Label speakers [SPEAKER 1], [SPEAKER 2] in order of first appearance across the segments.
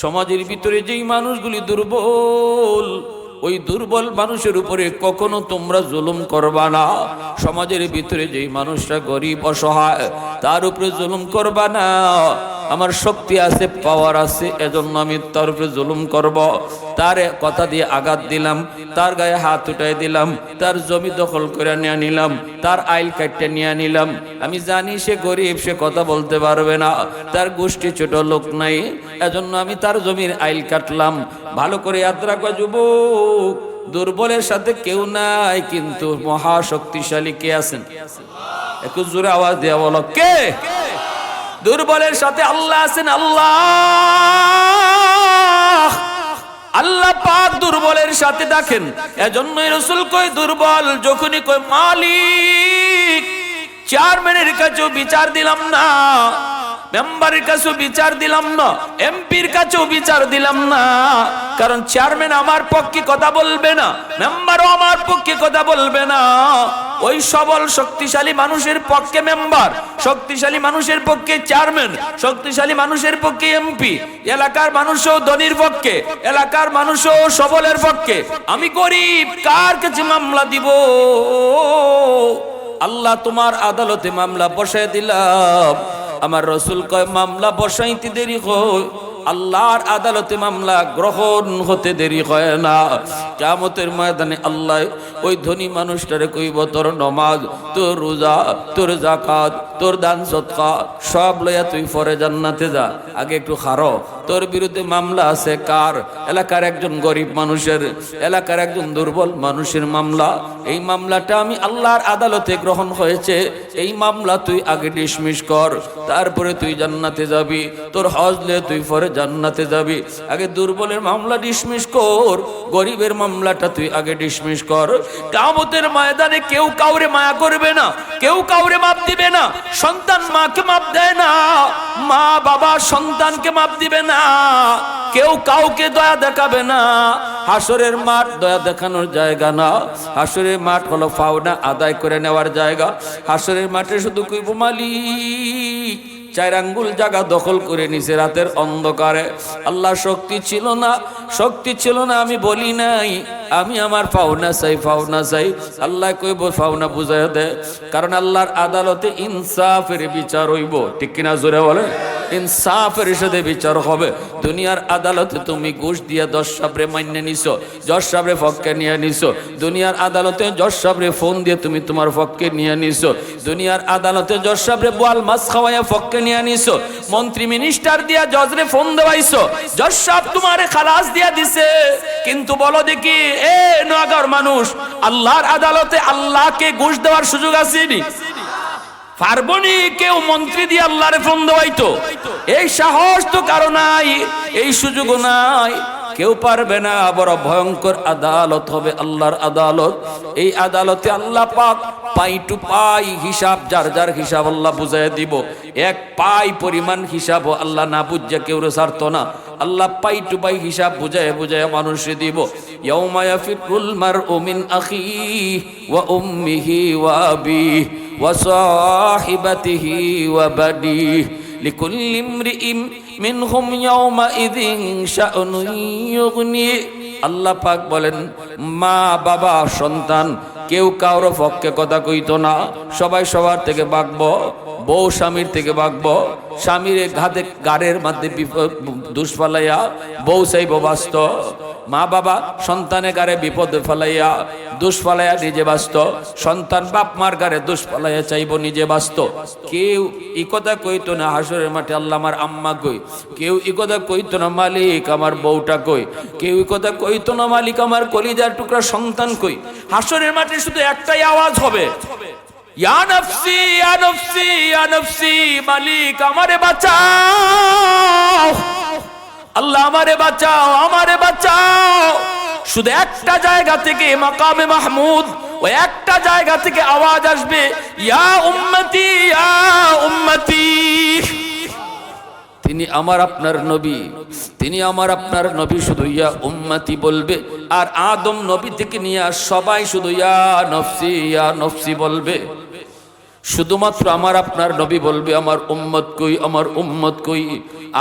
[SPEAKER 1] সমাজের ভিতরে যেই মানুষগুলি দুর্বল, ওই দুর্বল মানুষের উপরে কখনো তোমরা জুলুম করবা না। সমাজের ভিতরে যেই মানুষটা গরিব অসহায়, তার উপরে জুলুম করবা না। আমার শক্তি আছে, পাওয়ার আছে, এজন্য আমি তার উপরে জুলুম করব। তার কথা দিয়ে আঘাত দিলাম, তার গায়ে হাত উঠাই দিলাম, তার জমি দখল করে নিয়ে নিলাম, তার আইল কাটতে নিয়ে নিলাম। আমি জানি সে গরিব, সে কথা বলতে পারবে না, তার গোষ্ঠী ছোট লোক নাই, এজন্য আমি তার জমির আইল কাটলাম। ভালো করে ইয়াদ রাখবা যুবক, দুর্বলের সাথে কেউ নাই, কিন্তু মহাশক্তিশালী কে আছেন? একটু জোরে আওয়াজ দিয়ে বলো, কে? দুর্বলের সাথে আল্লাহ আছেন। আল্লাহ, আল্লাহ পাক দুর্বলের সাথে দেখেন। এজন্যই রাসূল কয় দুর্বল যখনই কয় মালিক, চেয়ারম্যানের কাছেও বিচার দিলাম না, মেম্বারের কাছেও বিচার দিলাম না, এমপির কাছেও বিচার দিলাম না, কারণ চেয়ারম্যান আমার পক্ষে কথা বলবে না, মেম্বারও আমার পক্ষে কথা বলবে না। ওই সবল শক্তিশালী মানুষের পক্ষে মেম্বার, শক্তিশালী মানুষের পক্ষে চেয়ারম্যান, শক্তিশালী মানুষের পক্ষে এমপি, এলাকার মানুষও ধনীর পক্ষে, এলাকার মানুষও সবলের পক্ষে। আমি গরিব, কার কাছে মামলা দিব? আল্লাহ তোমার আদালতে মামলা বসায় দিলাম। আমার রাসূল কয় মামলা বসাইতে দেরি হয়, আল্লাহর আদালতে মামলা গ্রহণ হতে দেরি হয় না। কিয়ামতের ময়দানে আল্লাহ ওই ধনী মানুষটারে কইব তোর নামাজ, তোর রোজা, তোর যাকাত, তোর দান সদকা সব লইয়া তুই পরে জান্নাতে যা। আগে একটু খারো, তোর বিরুদ্ধে মামলা আছে কার? এলাকার একজন গরিব মানুষের, এলাকার একজন দুর্বল মানুষের মামলা। এই মামলাটা আমি আল্লাহর আদালতে গ্রহণ হয়েছে, এই মামলা তুই আগে ডিসমিস কর, তারপরে তুই জান্নাতে যাবি। তোর হজ লে তুই পরে জান্নাতে যাবি। আগে দুর্বলের মামলা ডিসমিস কর, গরিবের মামলাটা তুই আগে ডিসমিস কর। কিয়ামতের ময়দানে কেউ কাউরে মায়া করবে না, কেউ কাউরে মাপ দিবে না। সন্তান মাকে মাপ দেয় না, মা বাবা সন্তানকে মাপ দিবে না, কেউ কাউকে দয়া দেখাবে না। হাসরের মাঠ দয়া দেখানোর জায়গা না, হাসরের মাঠ হলো পাওনা আদায় করে নেওয়ার জায়গা। হাসরের মাঠে শুধু কইব মালিক, 4 আঙ্গুল জায়গা দখল করে নিছে রাতের অন্ধকারে। আল্লাহ শক্তি ছিল না, শক্তি ছিল না আমি বলি নাই, আমি আমার পাওনা চাই, পাওনা চাই। আল্লাহ কইব পাওনা বুঝায় দে, কারণ আল্লাহর আদালতে ইনসাফের বিচার হইব। ঠিক কিনা জোরে বলে? ইনসাফের সাথে বিচার হবে। দুনিয়ার আদালতে তুমি ঘুষ দিয়ে জজ সাহেবরে মাইনে নিছো, জজ সাহেবরে পক্ষে নিয়ে নিছো। দুনিয়ার আদালতে জজ সাহেবরে ফোন দিয়ে তুমি তোমার পক্ষে নিয়ে নিছো। দুনিয়ার আদালতে জজ সাহেবরে বোয়াল মাছ খাওয়াইয়া পক্ষে নিয়ে নিছো। মন্ত্রী মিনিস্টার দিয়া জজরে ফোন দেওয়াইছো, জজ সাহেব তোমারে খালাস দিয়া দিছে। কিন্তু বলো দেখি, এ নগর মানুষ, আল্লাহর আদালতে আল্লাহকে ঘুষ দেওয়ার সুযোগ আসেনি? পারবনি কেউ মন্ত্রী দিয়ে আল্লাহরে ফোন দেওয়াইতো? এই সাহস তো কারো নাই, এই সুযোগও নাই, কেউ পারবে না। বড় ভয়ঙ্কর আদালত হবে আল্লাহর আদালত। এই আদালতে আল্লাহ পাক পাই টু পাই হিসাব, যার যার হিসাব আল্লাহ বুঝাই দিব। এক পাই পরিমাণ হিসাব আল্লাহ না বুঝে কেউ ছাড়তো না। আল্লাহ পাই টু পাই হিসাব বুঝায় বুঝায় মানুষে দিব। ইয়াউমা ইয়াফিরুল মারউ মিন আখিহি ওয়া উম্মিহি ওয়া আবিহি ওয়া সাহিবাতিহি ওয়া বানিহি লিকুল্লি ইমরিইম মিনহুম ইয়াউমাইযিন শা'নুন ইউগনি। আল্লাহ পাক বলেন, মা বাবা সন্তান কেউ কারো পক্ষে কথা কইতো না, সবাই সবার থেকে বাগবো। বউ স্বামীর থেকে বাগবো, স্বামীর ঘাতে গাড়ের মধ্যে দুষ ফালাইয়া বউ চাইব বাঁচত। মা বাবা সন্তানের গাড়ে বিপদে ফেলাইয়া দুষ ফালাইয়া নিজে বাঁচত। সন্তান বাপ মার গাড়ে দুষ ফালাইয়া চাইব নিজে বাঁচত। কেউ ই কথা কইতো না হাসরের মাঠে আল্লাহ আমার আম্মা কই, কেউ ই কথা কইতো না মালিক আমার বউটা কই, কেউ ই কথা কইতো না মালিক আমার কলিজার টুকরা সন্তান কই। হাসরের মাঠে শুধু একটাই আওয়াজ হবে, ইয়া নফসি ইয়া নফসি ইয়া নফসি, মালিক আমারে বাঁচাও, আল্লাহ আমারে বাঁচাও, আমারে বাঁচাও। শুধু একটা জায়গা থেকে, মাকামে মাহমুদ, ওই একটা জায়গা থেকে আওয়াজ আসবে, ইয়া উম্মতি ইয়া উম্মতি। তিনি আমার আপনার নবী, তিনি আমার আপনার নবী, শুধু ইয়া উম্মতি বলবে। আর আদম নবী থেকে নিয়ে সবাই শুধু ইয়া নফসি বলবে। শুধুমাত্র আমার আপনার নবী বলবে আমার উম্মত কই, আমার উম্মত কই।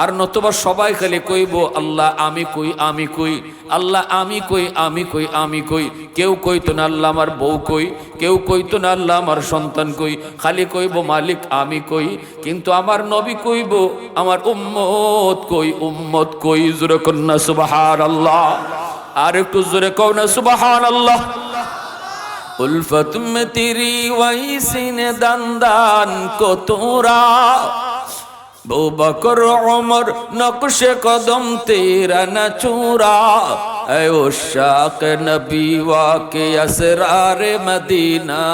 [SPEAKER 1] আর নতুবা সবাই খালি কইব আল্লাহ আমি কই, আমি কই, আল্লাহ আমি কই, আমি কই, আমি কই। কেউ কইতো না আল্লাহ আমার বউ কই, কেউ কইতো না আল্লাহ আমার সন্তান কই, খালি কইব মালিক আমি কই। কিন্তু আমার নবী কইব আমার উম্মত কই, উম্মত কই। জোরে কন্যা সুবহানাল্লাহ, আর একটু জোরে কও না সুবহানাল্লাহ। उल्फत में तेरी वही सीने दंदान को तोरा, बो बकर उमर नक्श कदम तेरा न चूरा। ऐ उशाक नबी वाके असरार मदीना,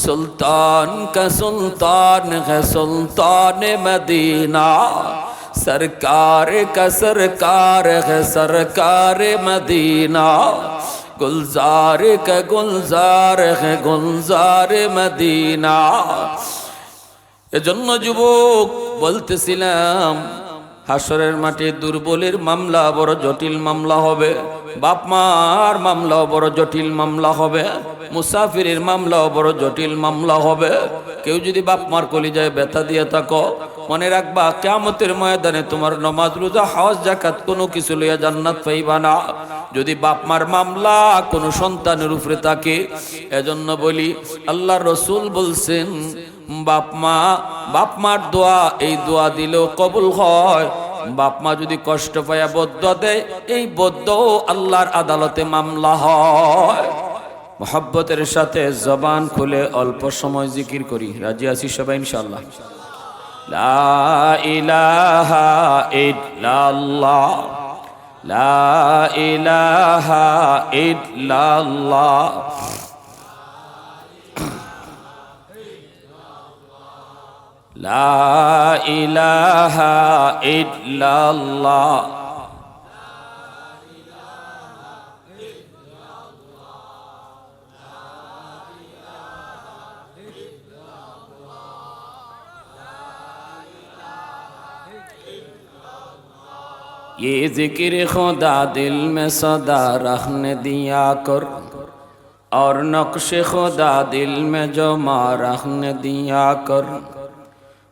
[SPEAKER 1] सुल्तान का सुल्तान है सुल्तान मदीना। सरकार का सरकार है सरकार मदीना, गुलजार का गुलजार है गुलजार मदीना। এজন্য যুবক বলতেছিলাম হাসরের মাঠে দুর্বলের মামলা বড় জটিল মামলা হবে, বাপ মার মামলাও বড় জটিল মামলা হবে, মুসাফিরের মামলাও বড় জটিল মামলা হবে। কেউ যদি বাপ মার কলিজায় ব্যথা দিয়ে থাকো, মনে রাখবা কিয়ামতের ময়দানে তোমার নামাজ রোজা হজ যাকাত কোনো কিছু লইয়া জান্নাত পাইবা না, যদি বাপ মার মামলা কোনো সন্তানের উপরে থাকে। এজন্য বলি আল্লাহর রাসূল বলছেন বাপ মার দোয়া, এই দোয়া দিলেও কবুল হয়। বাপ মা যদি কষ্ট পায়া বদদুয়া দেয়, এই বদদুয়াও আল্লাহর আদালতে মামলা হয়। মুহাব্বতের সাথে জবান খুলে অল্প সময় জিকির করি, রাজি আছি সবাই ইনশাআল্লাহ। লা ইলাহা ইল্লাল্লাহ, লা ইলাহা ইল্লাল্লাহ, লা ইলাহা ইল্লাল্লাহ। ये जिक्र खुदा दिल में सदा रखने दिया कर, और नक्श खुदा दिल में जो माँ रखने दिया कर।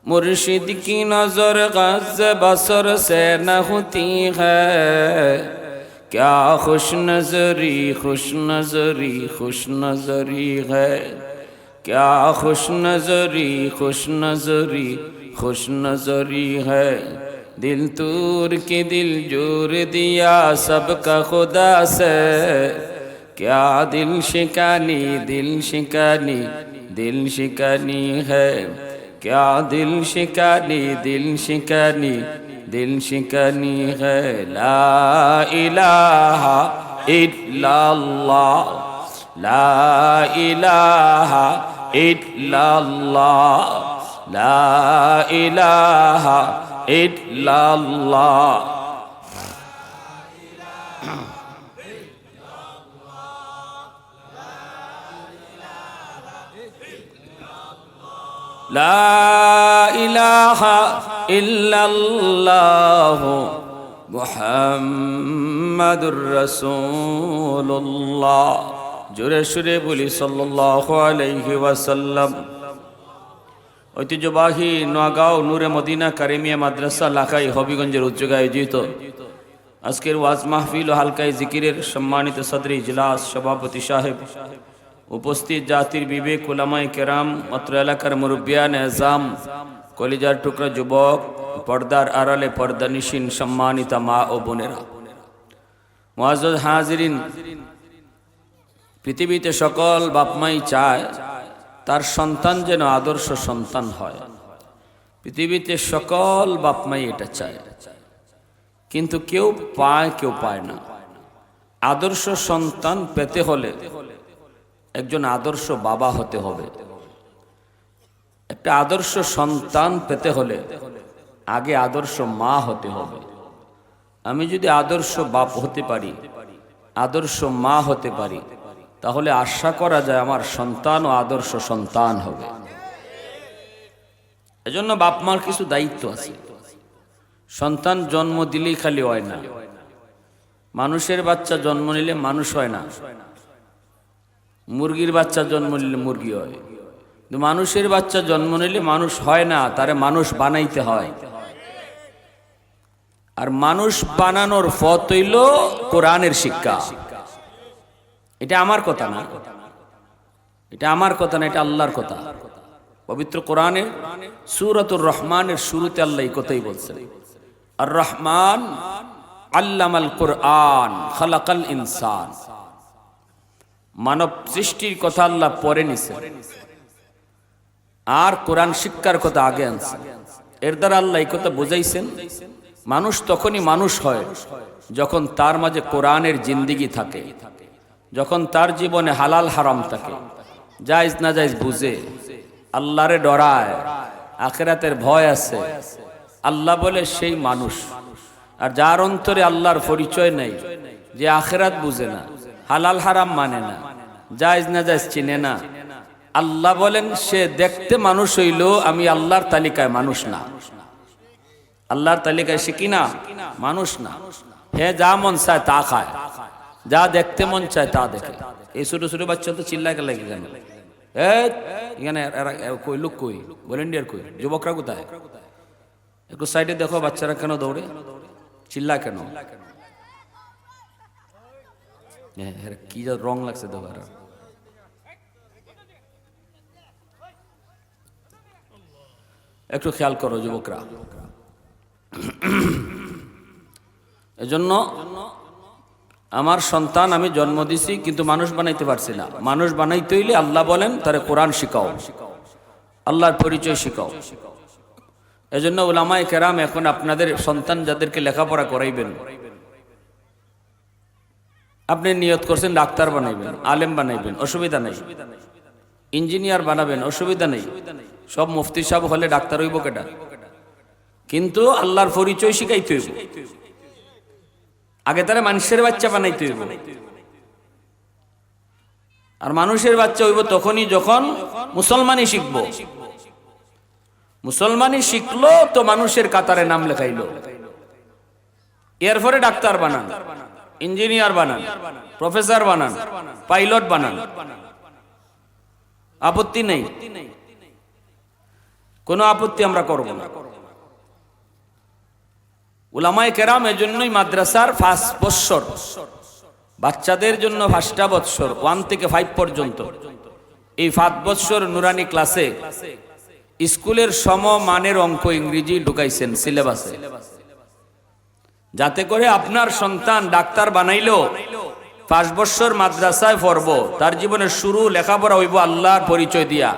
[SPEAKER 1] मुर्शिद की नजर गज़ बसर से न होती है, क्या खुश नजरी खुश नजरी खुश नजरी है, क्या खुश नजरी खुश नजरी खुश नजरी है। दिल तूर के दिल जोर दिया सबका खुदा से, क्या दिल शिकानी दिल शिकानी दिल शिकानी है, क्या दिल शिकानी दिल शिकानी दिल शिकानी है। ला इलाहा इल्लल्लाह, ला इलाहा इल्लल्लाह, ला इलाहा इल्लल्लाह। লা ইলাহা ইল্লাল্লাহ মুহাম্মাদুর রাসূলুল্লাহ। জোরে সুরে বলি সাল্লাল্লাহু আলাইহি ওয়াসাল্লাম। ঐতিহ্যবাহী নোয়াগাঁও নূরে মদিনা কারিমিয়া মাদ্রাসা লাখাই হবিগঞ্জের উদ্যোগে আয়োজিত আজকের ওয়াজ মাহফিল ও হালকায় জিকিরের সম্মানিত সদর ইজলাস সভাপতি সাহেব, উপস্থিত জাতির বিবেক উলামায়ে কেরাম, অত্র এলাকার মুরব্বিয়ান এজাম, কলিজার টুকরা যুবক, পর্দার আড়ালে পর্দানিশীন সম্মানিতা মা ও বোনেরা, মুআজ্জাজ হাজিরিন। পৃথিবীতে সকল বাপমাই চায় তার সন্তান যেন আদর্শ সন্তান হয়। পৃথিবীতে সকল বাপমাই এটা চায়, কিন্তু কেউ পায় কেউ পায় না। আদর্শ সন্তান পেতে হলে একজন আদর্শ বাবা হতে হবে। একটা আদর্শ সন্তান পেতে হলে আগে আদর্শ মা হতে হবে। আমি যদি আদর্শ বাপ হতে পারি, আদর্শ মা হতে পারি, তাহলে আশা করা যায় আমার সন্তানও আদর্শ সন্তান হবে। এজন্য বাপ মার কিছু দায়িত্ব আছে। সন্তান জন্ম দিলেই খালি হয় না, মানুষের বাচ্চা জন্ম নিলে মানুষ হয় না, মুরগির বাচ্চা জন্ম নিলে মুরগি হয়, মানুষের বাচ্চা জন্ম নিলে মানুষ হয় না, তারে মানুষ বানাইতে হয়। আর মানুষ বানানোর পথ হইল কোরআনের শিক্ষা। এটা আমার কথা না, এটা আমার কথা না, এটা আল্লাহর কথা। পবিত্র কোরআনে সূরাতুর রহমানের শুরুতে আল্লাহ এই কথাই বলছেন, আর রহমান আল্লামাল কোরআন খালাকাল ইনসান। মানব সৃষ্টির কথা আল্লাহ পরে নিছেন, আর কোরআন শিক্ষার কথা আগে আনছেন। এর দ্বারা আল্লাহ এই কথা বুঝাইছেন, মানুষ তখনই মানুষ হয় যখন তার মাঝে কোরআনের জিন্দিগি থাকে, যখন তার জীবনে হালাল হারাম থাকে, জায়েজ না জায়েজ বুঝে, আল্লাহরে ডরায়, আখিরাতের ভয় আছে, আল্লাহ বলে সেই মানুষ। আর যার অন্তরে আল্লাহর পরিচয় নেই, যে আখিরাত বুঝে না, হালাল হারাম মানে না, জায়েজ না জায়েজ চিনে না, আল্লাহ বলেন সে দেখতে মানুষ হইল, আমি আল্লাহর তালিকায় মানুষ না, আল্লাহর তালিকায় সে কিনা মানুষ না। হে যা মন চায় তা খায়, যা দেখতে মন চায় তা দেখে। এই ছোট ছোট বাচ্চা তো চিল্লায় লাগে কেন? এখানে কই লোক কই, ভলেন্টিয়ার কই, যুবকরা কোথায়? একটু সাইডে দেখো, বাচ্চারা কেন দৌড়ে, চিল্লায় কেন? কি যা রং লাগছে দেখো। একটু খেয়াল করো যুবকরা। এজন্য আমার সন্তান আমি জন্ম দিছি, কিন্তু মানুষ বানাইতে পারছি না। মানুষ বানাইতে হইলে আল্লাহ বলেন তারে কোরআন শিখাও, আল্লাহর পরিচয় শিখাও। এজন্য উলামায়ে কেরাম এখন আপনাদের সন্তান যাদেরকে লেখাপড়া করাইবেন, আপনি নিয়ত করছেন ডাক্তার বানাইবেন, আলেম বানাইবেন, অসুবিধা নেই। ইঞ্জিনিয়ার বানাবেন, অসুবিধা নেই। সব মুফতি সাহেব হলে ডাক্তার হইব কেটা? কিন্তু আল্লাহর পরিচয় শিখাইতে হইব। আগে তারা মানুষের বাচ্চা বানাইতে হইব। আর মানুষের বাচ্চা হইব তখনই যখন মুসলমানই শিখব। মুসলমানই শিখলো তো মানুষের কাতারে নাম লেখাইলো। এরপরে ডাক্তার বানান, ইঞ্জিনিয়ার বানান, প্রফেসর বানান, পাইলট বানান, আপত্তি নেই, কোনো আপত্তি আমরা করব না। উলামায়ে কেরাম এজন্যই মাদ্রাসার 5 বৎসর, বাচ্চাদের জন্য 5টা বৎসর 1 থেকে 5 পর্যন্ত, এই 5 বৎসর নুরানি ক্লাসে স্কুলের সমমানের অঙ্ক ইংরেজি ঢুকাইছেন সিলেবাসে, যাতে করে আপনার সন্তান ডাক্তার বানাইলো 5 বৎসর মাদ্রাসায় পড়ব, তার জীবনের শুরু লেখাপড়া হইব আল্লাহর পরিচয় দিয়া।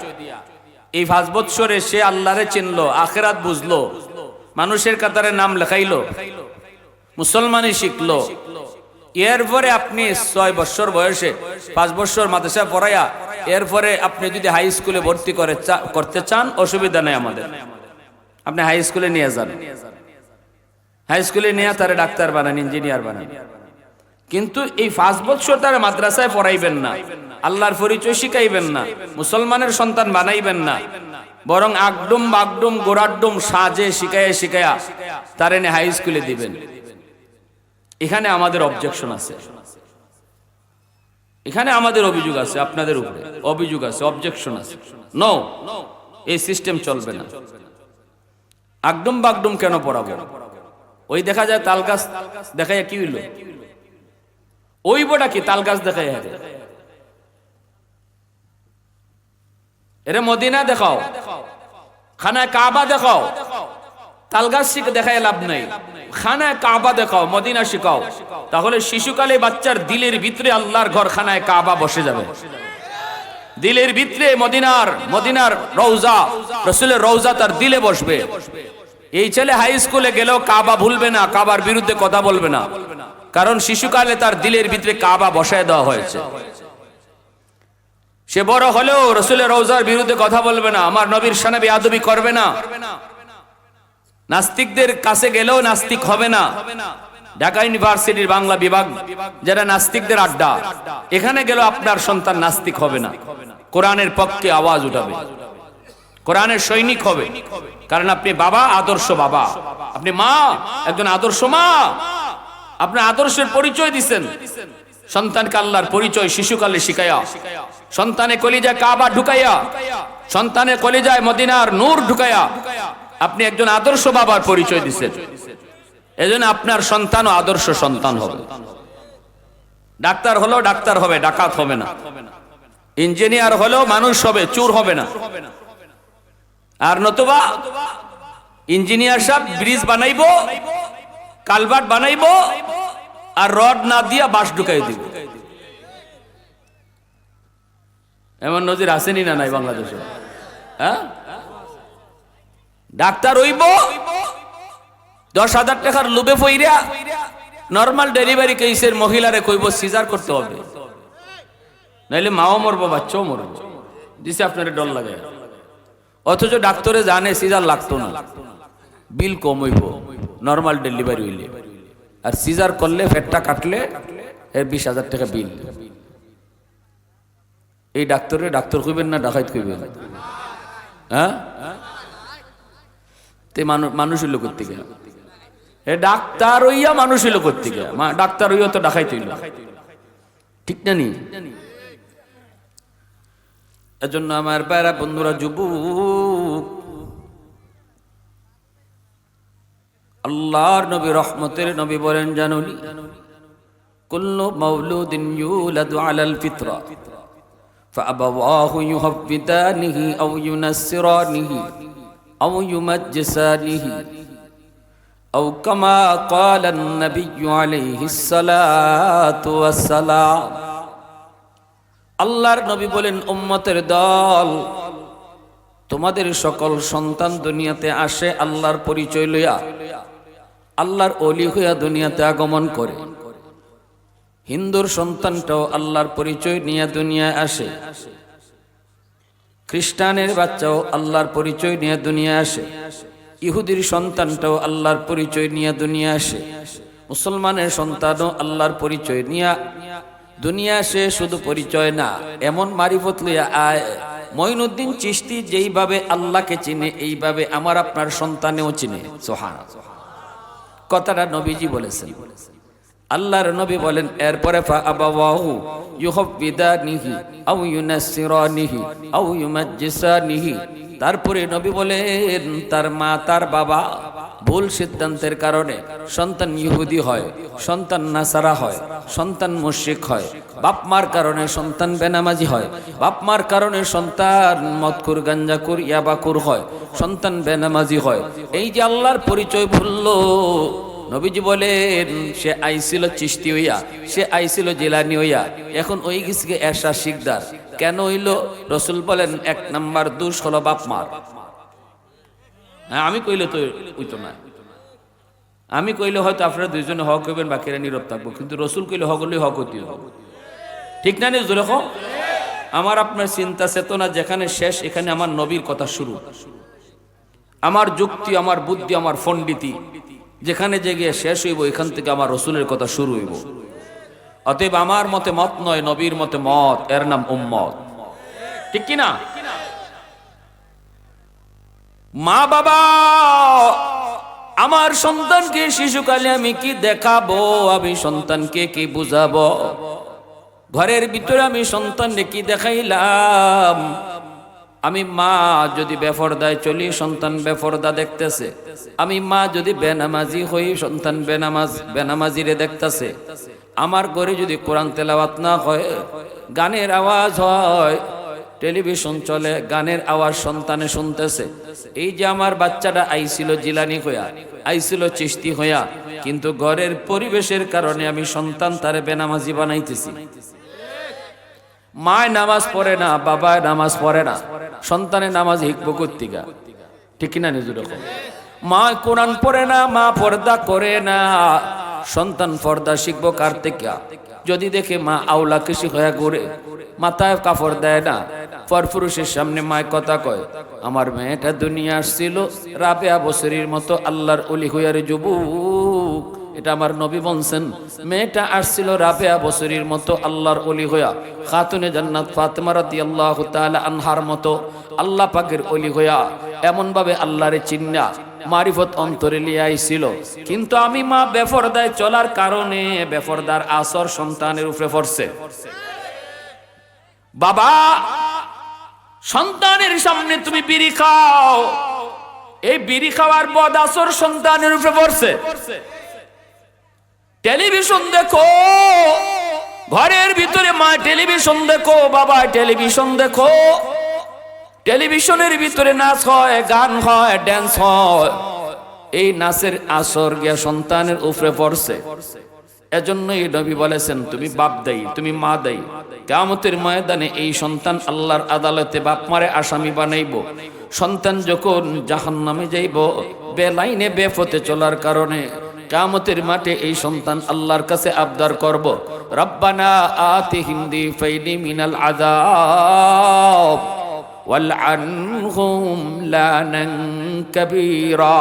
[SPEAKER 1] এই 5 বৎসরে সে আল্লাহরে চিনলো, আখিরাত বুঝলো, মানুষের কাতারে নাম লেখাইলো, মুসলমানই শিখলো। এরপরে আপনি 6 বৎসর বয়সে 5 বৎসর মাদ্রাসা পড়াইয়া এরপরে আপনি যদি হাই স্কুলে ভর্তি করতে চান, অসুবিধা নেই আমাদের। আপনি হাই স্কুলে নিয়ে যান, হাই স্কুলে নিয়ে তারা ডাক্তার বানান, ইঞ্জিনিয়ার বানান। কিন্তু এই 5 বৎসর তারা মাদ্রাসায় পড়াইবেন না, আল্লাহর পরিচয় শিখাইবেন না, মুসলমানের সন্তান বানাইবেন না, বরং আগডুম বাগডুম গোড়াডুম সাজে শিখাইয়া শিখাইয়া তার এনে হাই স্কুলে দিবেন। এখানে আমাদের অবজেকশন আছে, এখানে আমাদের অভিযোগ আছে, আপনাদের উপরে অভিযোগ আছে, অবজেকশন আছে। নো, এই সিস্টেম চলবে না। আগডুম বাগডুম কেন পড়াবো? ওই দেখা যায় তাল গাছ দেখাইয়া কি হইল, ওই বড়া কি তাল গাছ দেখাইয়া, এরে মদিনা দেখাও, খানায় কাবা দেখাও, তালগাছ শিখে দেখায় লাভ নাই, খানায় কাবা দেখাও, মদিনা শিখাও। তাহলে শিশুকালে বাচ্চার দিলের ভিতরে আল্লাহর ঘর খানায় কাবা বসে যাবে, দিলের ভিতরে মদিনার রওজা, রাসূলের রওজা তার দিলে বসবে। এই ছেলে হাই স্কুলে গেলেও কাবা ভুলবে না, কাবার বিরুদ্ধে কথা বলবে না, কারণ শিশুকালে তার দিলের ভিতরে কাবা বসায় দেওয়া হয়েছে। সে বড় হলেও রাসূলের রওজার বিরুদ্ধে কথা বলবে না, আমার নবীর শানে বেয়াদবি করবে না, নাস্তিকদের কাছে গেলেও নাস্তিক হবে না। ঢাকা ইউনিভার্সিটির বাংলা বিভাগ যারা নাস্তিকদের আড্ডা, এখানে গেলেও আপনার সন্তান নাস্তিক হবে না, কোরআনের পক্ষে আওয়াজ উঠাবে, কোরআনের সৈনিক হবে। কারণ আপনি বাবা, আদর্শ বাবা, আপনি মা, একজন আদর্শ মা, আপনার আদর্শের পরিচয় দিচ্ছেন সন্তানকে, আল্লাহর পরিচয় শিশুকালে শিখাইয়া, সন্তানে কলিজা কাবা ঢুকাইয়া সন্তানের কলিজায় মদিনার নূর ঢুকায়া আপনি একজন আদর্শ বাবার পরিচয় দিচ্ছেন। এজন্য আপনার সন্তানও আদর্শ সন্তান হবে। ডাক্তার হলো ডাক্তার হবে, ডাকাত হবে না। ইঞ্জিনিয়ার হলেও মানুষ হবে, চোর হবে না। আর নতুবা ইঞ্জিনিয়ার সাহেব ব্রিজ বানাইবো, কালভার্ট বানাইবো, আর রড না দিয়া বাঁশ ঢুকাই দিব। এমন নজির আসেনি না নাই বাংলাদেশে? হ্যাঁ, ডাক্তার হইব 10,000 টাকার লোভে পইরা নরমাল ডেলিভারি কেসের মহিলারে কইব সিজার করতে হবে, নাইলে মাও মরবো বাচ্চাও মরবো, দিছে আপনার ডর লাগে। অথচ ডাক্তারে জানে সিজার লাগতো না, বিল কম হইব নরমাল ডেলিভারি হইলে, আর সিজার করলে ফেটটা কাটলে এর 20,000 টাকা বিল। এই ডাক্তারে ডাক্তার কইবেন না ডাকাইত কইবেন? হ্যাঁ, তে মানুষ হইল করতে গেল, এ ডাক্তার হইয়া মানুষ হইল করতে গেল, ডাক্তার হইয়া তো ডাকাইত হইল, ঠিক না নি? এজন্য আমার পায়রা বন্ধুরা, যুবক, আল্লাহর নবী রহমতের নবী বলেন জানুনি, কুল্লু মাউলুদিন ইউলাদু আলাল ফিতরা ফাআবাওয়াহু ইউহাব্বিদানিহি আও ইউনাসসিরানিহি আও ইউমাজ্জিসানিহি আও কামা ক্বালান নাবিয়্যু আলাইহিস সালাতু ওয়াস সালাম। আল্লাহর নবী বলেন, উম্মতের দল, তোমাদের সকল সন্তান দুনিয়াতে আসে আল্লাহর পরিচয় লইয়া, আল্লাহর ওলি হইয়া দুনিয়াতে আগমন করে। হিন্দুর সন্তানটাও আল্লাহর পরিচয় নিয়ে দুনিয়ায় আসে, খ্রিস্টানের বাচ্চাও আল্লাহর পরিচয় নিয়ে দুনিয়ায় আসে, ইহুদির সন্তানটাও আল্লাহর পরিচয় নিয়ে দুনিয়ায় আসে, মুসলমানের সন্তানও আল্লাহর পরিচয় নিয়ে দুনিয়া আসে। শুধু পরিচয় না, এমন মারিফত লইয়া আয়। মঈনুদ্দিন চিশতি যেইভাবে আল্লাহকে চিনে, এইভাবে আমার আপনার সন্তানেও চিনে। সুবহানাল্লাহ, কথাটা নবীজি বলেছেন। আল্লাহর নবী বলেন এরপরে ফাআবাওয়াহু ইউহাব্বিদানিহি আও ইউনাসসিরানিহি আও ইউমাজ্জিসানিহি। তারপরে নবী বলেন তার মা তার বাবা ভুল সিদ্ধান্তের কারণে সন্তান ইহুদি হয়, সন্তান নাসারা হয়, সন্তান মুশরিক হয়, বাপ মার কারণে সন্তান বেনামাজি হয়, বাপ মার কারণে সন্তান মদখুর, গাঞ্জাখুর, ইয়াবাখুর হয়, সন্তান বেনামাজি হয়। এই যে আল্লাহর পরিচয় ভুললো, নবীজি বলেন সে আইছিল চিশতি হইয়া, সে আইছিল জিলানি হইয়া, এখন ওই গেছে এরশাদ শিকদার। কেন হইল? রসুল বলেন 1 নাম্বার দোষ হলো বাপ মার। হ্যাঁ, আমি কইলে তো হইতো না, আমি কইলে হয়তো আপনারা দুইজনে হক হইবেন, বাকিরা নীরব থাকবো, কিন্তু রসুল কইলে হক হলেই হক হইতে হবে, ঠিক না? নিজ দেখো, আমার আপনার চিন্তা চেতনা যেখানে শেষ, এখানে আমার নবীর কথা শুরু। আমার যুক্তি, আমার বুদ্ধি, আমার পণ্ডিতি যেখানে যে গিয়ে শেষ হইব, এখান থেকে আমার রসুলের কথা শুরু হইব। অতএব আমার মতে মত নয়, নবীর মতে মত, এর নাম উম্মত, ঠিক কি না? মা বাবা, আমার সন্তানকে শিশুকালে আমি কি দেখাবো, আমি সন্তানকে কি বুঝাবো, ঘরের ভিতরে আমি সন্তানকে কি দেখাইলাম? আমি মা যদি বেফরদায় চলি, সন্তান বেফরদা দেখতেছে। আমি মা যদি বেনামাজি হই, সন্তান বেনামাজিরে দেখতেছে। আমার ঘরে যদি কোরআন তেলাওয়াত না হয়, গানের আওয়াজ হয়, টেলিভিশন চলে, গানের আওয়াজ সন্তানে শুনতেছে। এই যে আমার বাচ্চাটা আইছিল জিলানি হইয়া, আইছিল চিশতি হইয়া, কিন্তু ঘরের পরিবেশের কারণে আমি সন্তান তারে বেনামাজি বানাইতেছি। মায় নামাজ পড়ে না, বাবায় নামাজ পড়ে না, সন্তানের নামাজ হিকবো কর্তিকা, ঠিক কিনা? নিজের রকম মা কোরআন পড়ে না, মা পর্দা করে না, সন্তান পর্দা শিখবো কার থেকে? যদি দেখে মা আউলা কৃষি হয়ে ঘুরে, মাথায় কাপড় দেয় না, পরপুরুষের সামনে মায় কথা কয়, আমার মেয়েটা দুনিয়া আসছিল রাবেয়া বসরির মতো আল্লাহর ওলি হইয়ার যুবক। এটা আমার নবী বলছেন, মেয়েটা আসছিল রাবেয়া বসরির মতো আল্লাহর ওলি হইয়া, খাতুনে জান্নাত ফাতেমা রাদিয়াল্লাহু তাআলা আনহার মতো আল্লাহ পাকের ওলি হইয়া, এমন ভাবে আল্লাহরে চিন্না মারিফত অন্তরে লিয়ে আইছিল। কিন্তু আমি মা বেফরদায় চলার কারণে বেফরদার আসর সন্তানের উপরে পড়ছে। বাবা সন্তানের সামনে তুমি বিড়ি খাও, এই বিড়ি খাওয়ার বদ আসর সন্তানের উপরে পড়ছে। টেলিভিশন দেখো, ঘরের ভিতরে মা টেলিভিশন দেখো, বাবা টেলিভিশন দেখো, টেলিভিশনের ভিতরে নাচ হয়, গান হয়, ড্যান্স হয়, এই নাচের আসর গিয়া সন্তানের উপরে পড়ছে। এজন্যই নবী বলেছেন তুমি বাপ দায়ী, তুমি মা দায়ী। কিয়ামতের ময়দানে এই সন্তান আল্লাহর আদালতে বাপ মারে আসামি বানাইব। সন্তান যখন জাহান্নামে যাইব বেলাইনে বেপথে চলার কারণে, কিয়ামতের মাঠে এই সন্তান আল্লাহর কাছে আবদার করব, রব্বানা আতিহিম দিফাইনি মিনাল আযাব ওয়ালআনহুম লানান কাবীরা।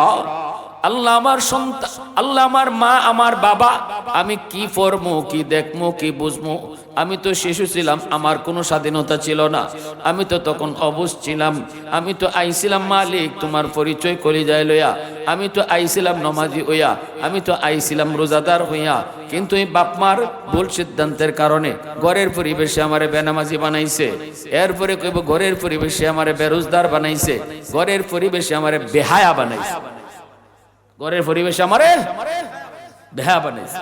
[SPEAKER 1] আল্লাহ আমার সন্তান, আল্লাহ আমার মা, আমার বাবা, আমি কি পড়মু, কি দেখমু, কি বুঝমু? আমি তো শিশু ছিলাম, আমার কোনো স্বাধীনতা ছিল না, আমি তো তখন অবুঝ ছিলাম, আমি তো আইছিলাম মালিক তোমার পরিচয় কলিজায় লইয়া, আমি তো আইছিলাম নমাজি হইয়া, আমি তো আইছিলাম রোজাদার হইয়া, কিন্তু এই বাপমার ভুল সিদ্ধান্তের কারণে ঘরের পরিবেশে আমারে বেনামাজি বানাইছে, এরপরে কইব ঘরের পরিবেশে আমারে বেরোজগার বানাইছে, ঘরের পরিবেশে আমারে বেহায়া বানাইছে, ঘরের পরিবেশে আমারে বেহায়া বানাইছে।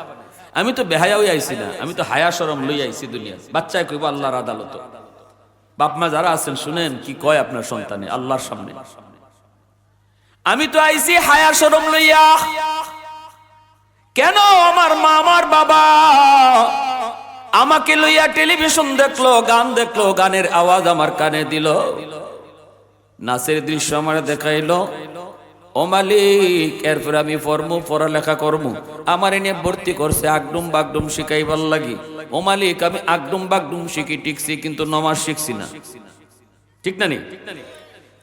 [SPEAKER 1] আমি তো বেহায়া হই আইছি না, আমি তো হায়া শরম লই আইছি দুনিয়া। বাচ্চায় কইব আল্লাহর আদালত। বাপ মা যারা আছেন শুনেন কি কয় আপনার সন্তানে আল্লাহর সামনে, আমি তো আইছি হায়া শরম লইয়া। কেন আমার মা আমার বাবা আমাকে লইয়া টেলিভিশন দেখলো, গান দেখলো, গানের আওয়াজ আমার কানে দিল, নাচের দৃশ্য আমার দেখাইলো, ও মালিক এরপর আমি পড়মু, পড়ালেখা করমু, আমার এনে ভর্তি করছে আগডুম বাগডুম শিখাইবার লাগি। ও মালিক আমি আগডুম বাগডুম শিখি টিকছি, কিন্তু নমাজ শিখছি না, ঠিক না নি?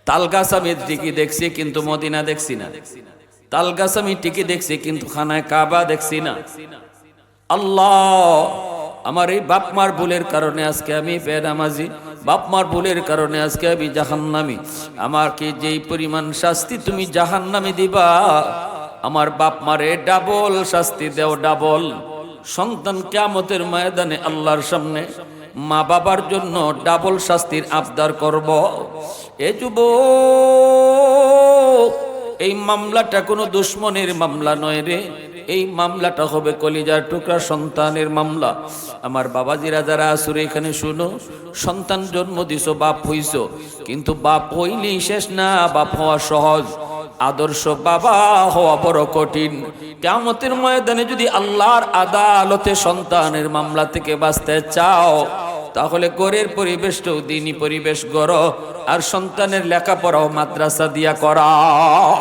[SPEAKER 1] তালগাছ আমি টিকি দেখছি কিন্তু মদিনা দেখছি না, তালগাছ আমি টিকি দেখছি কিন্তু খানায় কাবা দেখছি না। আল্লাহ আমার এই বাপমার ভুলের কারণে আজকে আমি বেনামাজি, বাপমার ভুলের কারণে আজকে আমি জাহান্নামী। আমাকে যেই পরিমাণ শাস্তি তুমি জাহান্নামে দিবা, আমার বাপমারে ডাবল শাস্তি দেও, ডাবল। সন্তান কিয়ামতের ময়দানে আল্লাহর সামনে মা বাবার জন্য ডাবল শাস্তির আবদার করব। এ যুবক, এই মামলাটা কোনো দুশ্মনের মামলা নয় রে, এই মামলাটা হবে কলিজার টুকরা সন্তানের মামলা। আমার বাবাজিরা যারা আসুরে এখানে শুনো, সন্তান জন্ম দিছো, বাপ হইছো, কিন্তু বাপ হইলেই শেষ না, বাপ হওয়া সহজ, আদর্শ বাবা হওয়া বড় কঠিন। কিয়ামতের ময়দানে যদি আল্লাহর আদালতে সন্তানের মামলা থেকে বাঁচতে চাও, তাহলে ঘরের পরিবেশটাও দিনী পরিবেশ গড়ো, আর সন্তানের লেখাপড়াও মাদ্রাসা দিয়া করাও।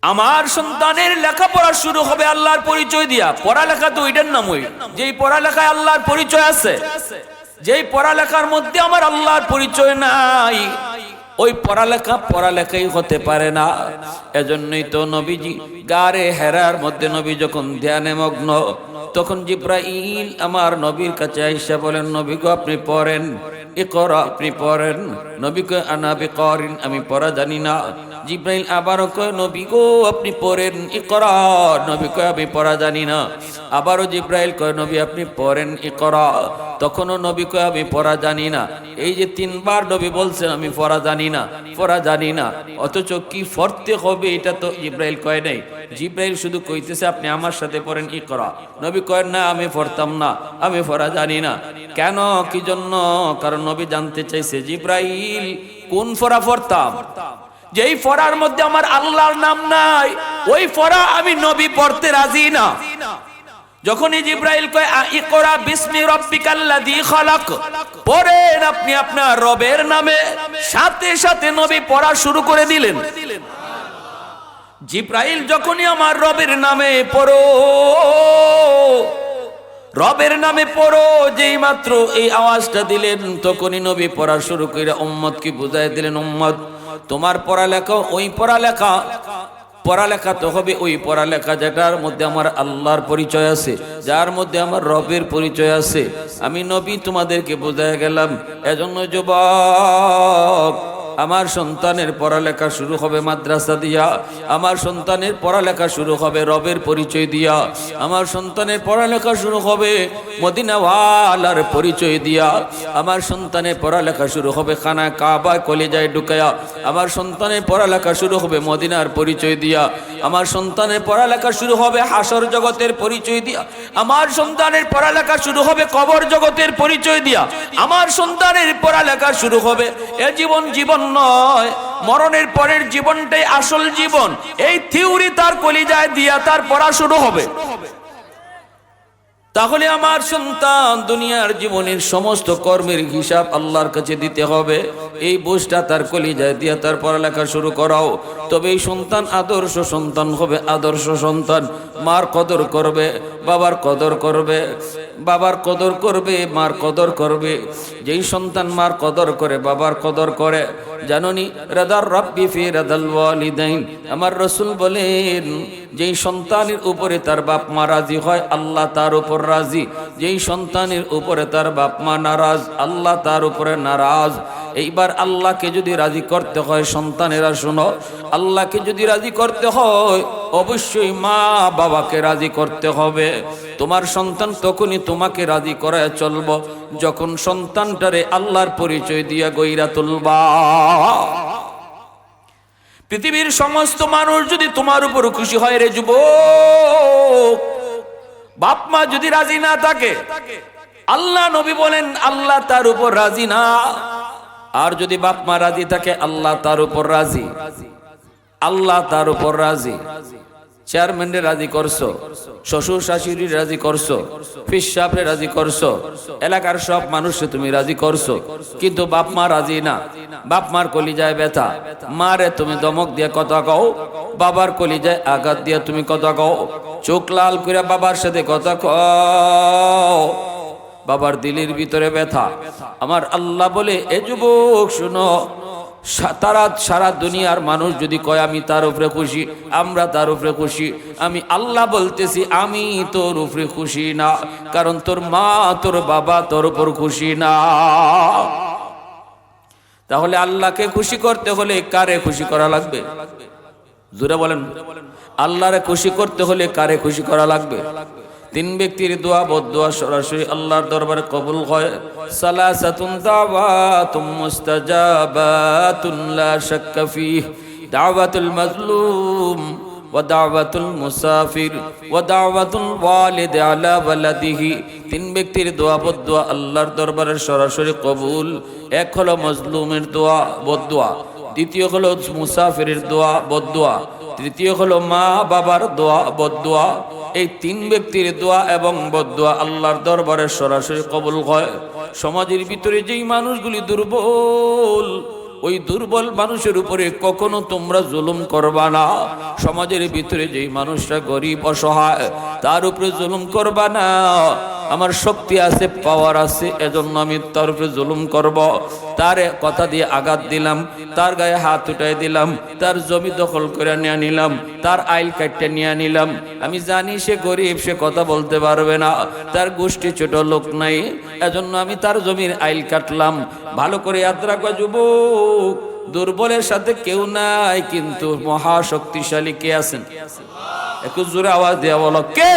[SPEAKER 1] আমার সন্তানের লেখাপড়া শুরু হবে আল্লাহর পরিচয় দিয়া। পড়ালেখা তো ওইটার নাম, ওই যেই পড়ালেখায় আল্লাহর পরিচয় আছে, যেই পড়ালেখার মধ্যে আমার আল্লাহর পরিচয় নাই, ওই পড়ালেখাই হতে পারে না। এজন্যই তো নবীজি গারে হেরার মধ্যে নবী যখন ধ্যানে মগ্ন, তখন জিব্রাইল আমার নবীর কাছে আইসা বলেন, নবী গো আপনি পড়েন, ইকরা, আপনি পড়েন। নবী কয় আনা বিকারিন, আমি পড়া জানি না। জিব্রাইল আবারও কয়, নবী গো আপনি পড়েন, ইকরা। নবী কয় আমি পড়া জানি না। আবারও জিব্রাইল কয়, নবী আপনি পড়েন, ইকরা। তখনও নবী কয় আমি পড়া জানি না। এই যে তিনবার নবী বলছেন আমি পড়া জানি না, পড়া জানি না, অথচ কি পড়তে হবে এটা তো জিব্রাইল কয় নাই। জিব্রাইল শুধু কইতেছে আপনি আমার সাথে পড়েন, ইকরা। নবী কয় না আমি পড়তাম না, আমি পড়া জানি না। কেন, কি জন্য? কারণ নবী জানতে চাইছে জিব্রাইল কোন পড়া পড়তাম, যেই পড়ার মধ্যে আমার আল্লাহর নাম নাই, ওই পড়া আমি নবী পড়তে রাজি না। যখনই জিব্রাইল কয় ইকরা বিসমি রাব্বিকাল্লাযী খালাক, পড়েন আপনি আপনার রবের নামে, সাথে সাথে নবী পড়া শুরু করে দিলেন। জিব্রাইল যখনই আমার রবের নামে পড়ো, রবের নামে পড়ো, যেই মাত্র এই আওয়াজটা দিলেন, তখনই নবী পড়া শুরু করে উম্মতকে বুঝাই দিলেন, উম্মত তোমার পড়ালেখা ওই পড়ালেখা, পড়ালেখা তো হবে ওই পড়ালেখা যেটার মধ্যে আমার আল্লাহর পরিচয় আছে, যার মধ্যে আমার রবের পরিচয় আছে। আমি নবী তোমাদেরকে বুঝাই গেলাম। এজন্য যুবক, আমার সন্তানের পড়ালেখা শুরু হবে মাদ্রাসা দিয়া, আমার সন্তানের পড়ালেখা শুরু হবে রবের পরিচয় দিয়া, আমার সন্তানের পড়ালেখা শুরু হবে মদিনাওয়ালার পরিচয় দিয়া, আমার সন্তানের পড়ালেখা শুরু হবে খানা কাবা কলিজায় ঢুকায়া, আমার সন্তানের পড়ালেখা শুরু হবে মদিনার পরিচয় দিয়া, আমার সন্তানের পড়ালেখা শুরু হবে হাসর জগতের পরিচয় দিয়া, আমার সন্তানের পড়ালেখা শুরু হবে কবর জগতের পরিচয় দিয়া, আমার সন্তানের পড়ালেখা শুরু হবে এ জীবন জীবন নয়, মরণের পরের জীবনটাই আসল জীবন, এই থিওরি তার কলিজায় দিয়া তার পড়া শুরু হবে। তাহলে আমার সন্তান দুনিয়ার জীবনের সমস্ত কর্মের হিসাব আল্লাহর কাছে দিতে হবে, এই বোঝটা তার কলিজায় দিয়া তার পড়ালেখা শুরু করাও। তবে এই সন্তান আদর্শ সন্তান হবে, আদর্শ সন্তান মার কদর করবে, বাবার কদর করবে, বাবার কদর করবে, মার কদর করবে। যেই সন্তান মার কদর করে, বাবার কদর করে, জাননি রাদার রাব্বি ফি রাদাল ওয়ালিদাইন, আমার রাসূল বলেন যেই সন্তানের উপরে তার বাপ মা রাজি হয় আল্লাহ তার উপর রাজি, যেই সন্তানের উপরে তার বাপ মা নারাজ আল্লাহ তার উপরে নারাজ। এইবার আল্লাহকে যদি রাজি করতে হয়, সন্তানেরা শোনো, আল্লাহকে যদি রাজি করতে হয় অবশ্যই মা বাবাকে রাজি করতে হবে। তোমার সন্তান তখনই তোমাকে রাজি করায় চলবো যখন সন্তানটারে আল্লাহর পরিচয় দিয়া গইরা তুলবা। পৃথিবীর সমস্ত মানুষ যদি তোমার উপর খুশি হয় রে যুবক, বাপ মা যদি রাজি না থাকে, আল্লাহ নবী বলেন আল্লাহ তার উপর রাজি না। আর যদি বাপ মা রাজি থাকে আল্লাহ তার উপর রাজি, আল্লাহ তার উপর রাজি। চেয়ারম্যানরে রাজি করছো, শ্বশুর শাশুড়ি রাজি করছো, পিসাবরে রাজি করছো, এলাকার সব মানুষকে তুমি রাজি করছো, কিন্তু বাপ মা রাজি না। বাপ মার কলিজায় ব্যথা, মারে তুমি দমক দিয়ে কথা কও, বাবার কলিজায় আঘাত দিয়ে তুমি কথা কও, চোখ লাল করে বাবার সাথে কথা কও, বাবার দিলের ভিতরে ব্যথা। আমার আল্লাহ বলে এ যুবক শুনো, তারা সারা দুনিয়ার মানুষ যদি কয় আমি তার উপরে খুশি, আমরা তার উপরে খুশি, আমি আল্লাহ বলতেছি আমি তোর উপরে খুশি না, কারণ তোর মা তোর বাবা তোর উপর খুশি না। তাহলে আল্লাহকে খুশি করতে হলে কারে খুশি করা লাগবে? জোরে বলেন, আল্লাহরে খুশি করতে হলে কারে খুশি করা লাগবে? তিন ব্যক্তির দোয়া বদদোয়া সরাসরি আল্লাহর দরবারে কবুল হয়। সালাসাতুন দাওয়াতুম মুস্তাজাবাতুন লা শাক্কা ফীহ, দাওয়াতুল মাজলুম ওয়া দাওয়াতুল মুসাফির ওয়া দাওয়াতুল ওয়ালিদ আলা ওয়ালাদিহি। তিন ব্যক্তির দোয়া বদদোয়া আল্লাহর দরবারে সরাসরি কবুল। এক হলো মজলুমের দোয়া বদদোয়া, দ্বিতীয় হলো মুসাফিরের দোয়া বদদোয়া, তৃতীয় হলো মা বাবার দোয়া বদদোয়া। এই তিন ব্যক্তির দোয়া এবং বদদোয়া আল্লাহর দরবারে সরাসরি কবুল হয়। সমাজের ভিতরে যেই মানুষগুলি দুর্বল, ওই দুর্বল মানুষের উপরে কখনো তোমরা জুলুম করবা না। সমাজের ভিতরে যেই মানুষটা গরিব অসহায়, তার উপরে জুলুম করবা না। আমার শক্তি আছে, পাওয়ার আছে, এজন্য আমি তার উপরে জুলুম করব। তার কথা দিয়ে আঘাত দিলাম, তার গায়ে হাত উঠাই দিলাম, তার জমি দখল করে নিয়ে নিলাম, তার আইল কাটতে নিয়ে নিলাম। আমি জানি সে গরিব, সে কথা বলতে পারবে না, তার গোষ্ঠী ছোট লোক নাই, এজন্য আমি তার জমির আইল কাটলাম। ভালো করে ইয়াদ রাখবা যুবক, দুর্বলের সাথে কেউ নাই, কিন্তু মহাশক্তিশালী কে আছেন? একটু জোরে আওয়াজ দেয়া বলো, কে?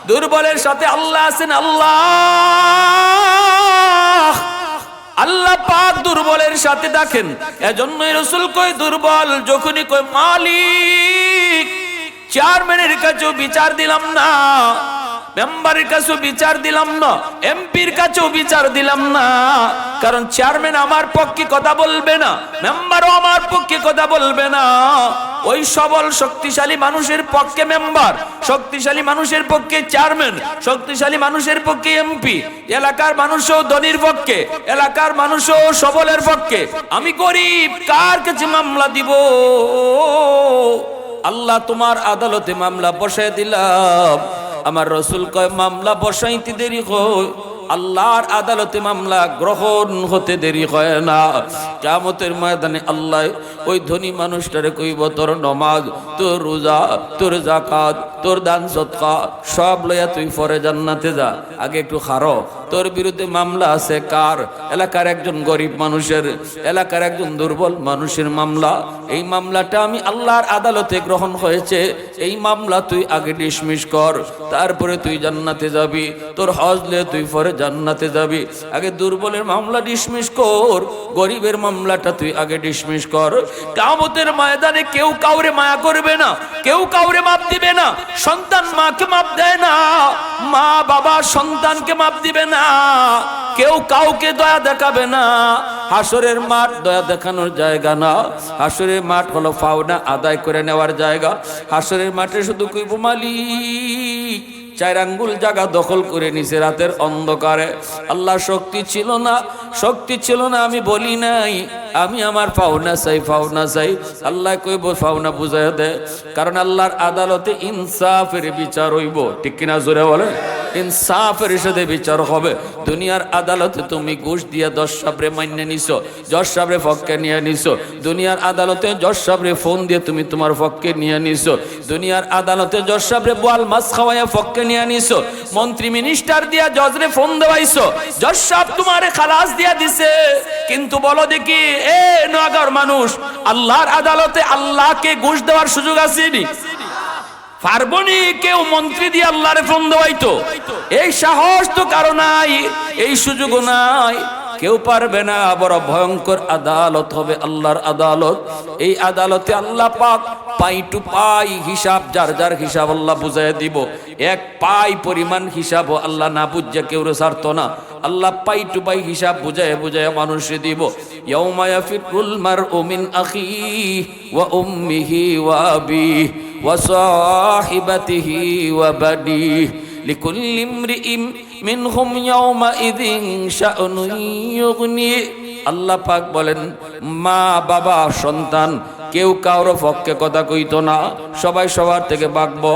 [SPEAKER 1] দুর্বলের সাথে আল্লাহ আছেন। আল্লাহ, আল্লাহ পাক দুর্বলের সাথে দেখেন। এজন্যই রাসূল কয় দুর্বল যখনই কয় মালিক, চেয়ারম্যানের কাছেও বিচার দিলাম না, মেম্বারের কাছেও বিচার দিলাম না, এমপির কাছেও বিচার দিলাম না, কারণ চেয়ারম্যান আমার পক্ষে কথা বলবে না, মেম্বারও আমার পক্ষে কথা বলবে না। ওই সবল শক্তিশালী মানুষের পক্ষে মেম্বার, শক্তিশালী মানুষের পক্ষে চেয়ারম্যান, শক্তিশালী মানুষের পক্ষে এমপি, এলাকার মানুষও ধনীর পক্ষে, এলাকার মানুষও সবলের পক্ষে। আমি গরিব, কার কাছে মামলা দিব? আল্লাহ তোমার আদালতে মামলা বসায় দিলাম। আমার রাসূল কয় মামলা বসাইতে দেরি হয়, আল্লাহর আদালতে মামলা গ্রহণ হতে দেরি হয় না। কিয়ামতের ময়দানে আল্লাহ ওই ধনী মানুষটারে কইব তোর নামাজ, তোর রোজা, তোর যাকাত, তোর দান সদকা সব লইয়া তুই পরে জান্নাতে যা। আগে একটু খারো, তোর বিরুদ্ধে মামলা আছে কার? এলাকার একজন গরিব মানুষের, এলাকার একজন দুর্বল মানুষের মামলা। এই মামলাটা আমি আল্লাহর আদালতে গ্রহণ হয়েছে, এই মামলা তুই আগে ডিসমিস কর, তারপরে তুই জান্নাতে যাবি। তোর হজ লে তুই পরে জান্নাতে যাবি। আগে দুর্বলের মামলা ডিসমিস কর, গরিবের মামলাটা তুই আগে ডিসমিস কর। কিয়ামতের ময়দানে কেউ কাউরে মায়া করবে না, কেউ কাউরে মাপ দিবে না। সন্তান মাকে মাপ দেয় না, মা বাবা সন্তানকে মাপ দিবে না, কেউ কাউকে দয়া দেখাবে না। হাসরের মাঠ দয়া দেখানোর জায়গা না, হাসরের মাঠ হলো পাওনা আদায় করে নেওয়ার জায়গা। হাসরের মাঠে শুধু কইব মালিক, 4 আঙ্গুল জায়গা দখল করে নিছে রাতের অন্ধকারে। আল্লাহ শক্তি ছিল না, শক্তি ছিল না আমি বলি নাই, আমি আমার পাওনা চাই, পাওনা চাই। আল্লাহ কইব পাওনা বুঝাইয়া দে, কারণ আল্লাহর আদালতে ইনসাফের বিচার হইব। ঠিক কিনা জোরে বলে? ইনসাফের সাথে বিচার হবে। দুনিয়ার আদালতে তুমি ঘুষ দিয়ে জজ সাহেবরে মাইনে নিছো, জজ সাহেবরে পক্ষে নিয়ে নিছো। দুনিয়ার আদালতে জজ সাহেবরে ফোন দিয়ে তুমি তোমার পক্ষে নিয়ে নিছো। দুনিয়ার আদালতে জজ সাহেবরে বোয়াল মাছ খাওয়াইয়া পক্ষে নিয়ে নিছো। মন্ত্রী মিনিস্টার দিয়া জজরে ফোন দেওয়াইছো, জজ সাহেব তোমারে খালাস দিয়া দিছে। কিন্তু বলো দেখি এ নগর মানুষ, আল্লাহর আদালতে আল্লাহকে ঘুষ দেওয়ার সুযোগ আসেনি? পারবনি কেউ মন্ত্রী দিয়ে আল্লাহরে ফোন দেওয়াইতো? এই সাহস তো কারো নাই, এই সুযোগও নাই, কেউ পারবে না। বড় ভয়ঙ্কর আদালত হবে আল্লাহর আদালত। এই আদালতে আল্লাহ পাক পাই টু পাই হিসাব, যার যার হিসাব আল্লাহ বুঝাই দিব। 1 পাই পরিমাণ হিসাব আল্লাহ না বুঝে কেউ ছাড়তো না। আল্লাহ পাই টু পাই হিসাব বুঝায় বুঝায় মানুষে দিব। ইয়াউমা ইয়াফিরুল মারউ মিন আখিহি ওয়া উম্মিহি ওয়া আবিহি ওয়া সাহিবাতিহি ওয়া বানিহি লিকুল্লি ইমরিইন মিনহুম ইয়াউমাইযিন শা'নুন ইউগনি। আল্লাহ পাক বলেন, মা বাবা সন্তান কেউ কারোর পক্ষে কথা কইতো না, সবাই সবার থেকে ভাগবো।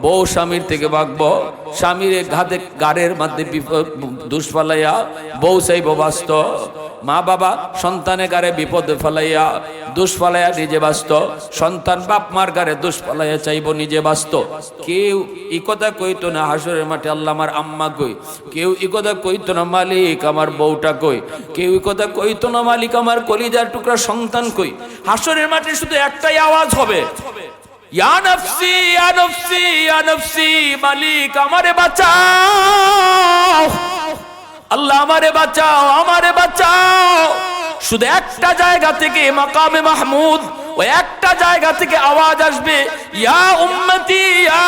[SPEAKER 1] বউ স্বামীর থেকে ভাগবো, স্বামীর ঘাতে গাড়ের মধ্যে দুষ ফালাইয়া বউ চাইব বাঁচত। মা বাবা সন্তানের গাড়ে বিপদে ফেলাইয়া দুষ ফালাইয়া নিজে বাঁচত। সন্তান বাপ মার গাড়ে দুষ ফালাইয়া চাইব নিজে বাঁচত। কেউ ই কথা কইতো না হাসরের মাঠে আল্লাহ আমার আম্মা কই, কেউ ই কথা কইতো না মালিক আমার বউটা কই, কেউ ই কথা কইতো না মালিক আমার কলিজার টুকরা সন্তান কই। হাসরের মাঠে শুধু একটাই আওয়াজ হবে, ইয়া নফসি ইয়া নফসি ইয়া নফসি, মালিক আমারে বাঁচাও, আল্লাহ আমারে বাঁচাও, আমারে বাঁচাও। শুধু একটা জায়গা থেকে, মাকামে মাহমুদ, ওই একটা জায়গা থেকে আওয়াজ আসবে, ইয়া উম্মতি ইয়া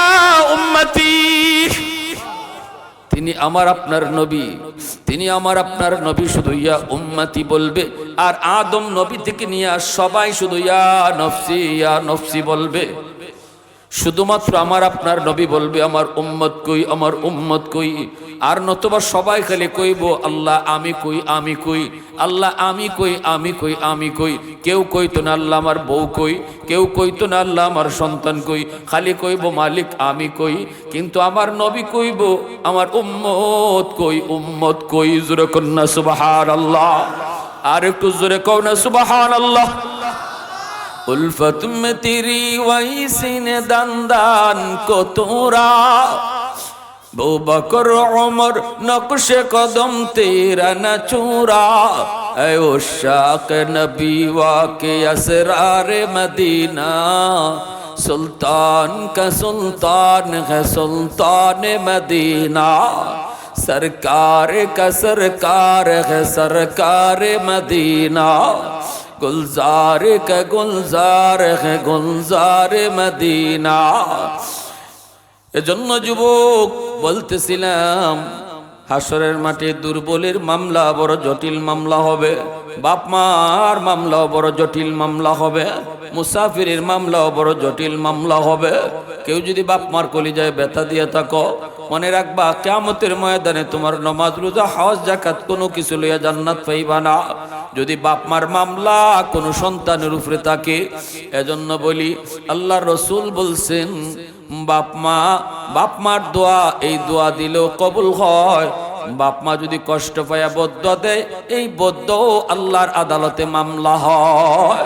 [SPEAKER 1] উম্মতি। তিনি আমার আপনার নবী, তিনি আমার আপনার নবী, শুধু ইয়া উম্মতি বলবে। আর আদম নবী থেকে নিয়ে সবাই শুধু ইয়া নফসি ইয়া নফসি বলবে। শুধুমাত্র আমার আপনার নবী বলবে আমার উম্মত কই, আমার উম্মত কই। আর নতুবা সবাই খালি কইব আল্লাহ আমি কই, আমি কই, আল্লাহ আমি কই, আমি কই, আমি কই। কেউ কইতো না আল্লাহ আমার বউ কই, কেউ কইতো না আল্লাহ আমার সন্তান কই, খালি কইব মালিক আমি কই। কিন্তু আমার নবী কইব আমার উম্মত কই, উম্মত কই। জোরে কন্যা সুবহানাল্লাহ, আর একটু জোরে কও না সুবহানাল্লাহ। उल्फत में तेरी वैसी ने दंदान को तोरा, बो बकर उमर नक्श कदम तेरा न चूरा। ऐ उशाक नबी वाके असरार मदीना, सुल्तान का सुल्तान है सुल्तान मदीना। सरकार का सरकार है सरकार मदीना, गुलजार का गुलजार है गुलजार मदीना। এজন্য যুবক বলতেছিলাম, হাসরের মাঠে দুর্বলের মামলা বড় জটিল মামলা হবে, বাপ মার মামলাও বড় জটিল মামলা হবে, মুসাফিরের মামলাও বড় জটিল মামলা হবে। কেউ যদি বাপ মার কলিজায় ব্যথা দিয়ে থাকো, মনে রাখবা কিয়ামতের ময়দানে তোমার নামাজ রোজা হজ যাকাত কোনো কিছু লইয়া জান্নাত পাইবা না, যদি বাপ মার মামলা কোনো সন্তানের উপরে থাকে। এজন্য বলি আল্লাহর রাসূল বলছেন, বাপ মার দোয়া এই দোয়া দিলেও কবুল হয়। বাপ মা যদি কষ্ট পায়া বদ্দুয়া দেয়, এই বদ্দুয়া আল্লাহর আদালতে মামলা হয়।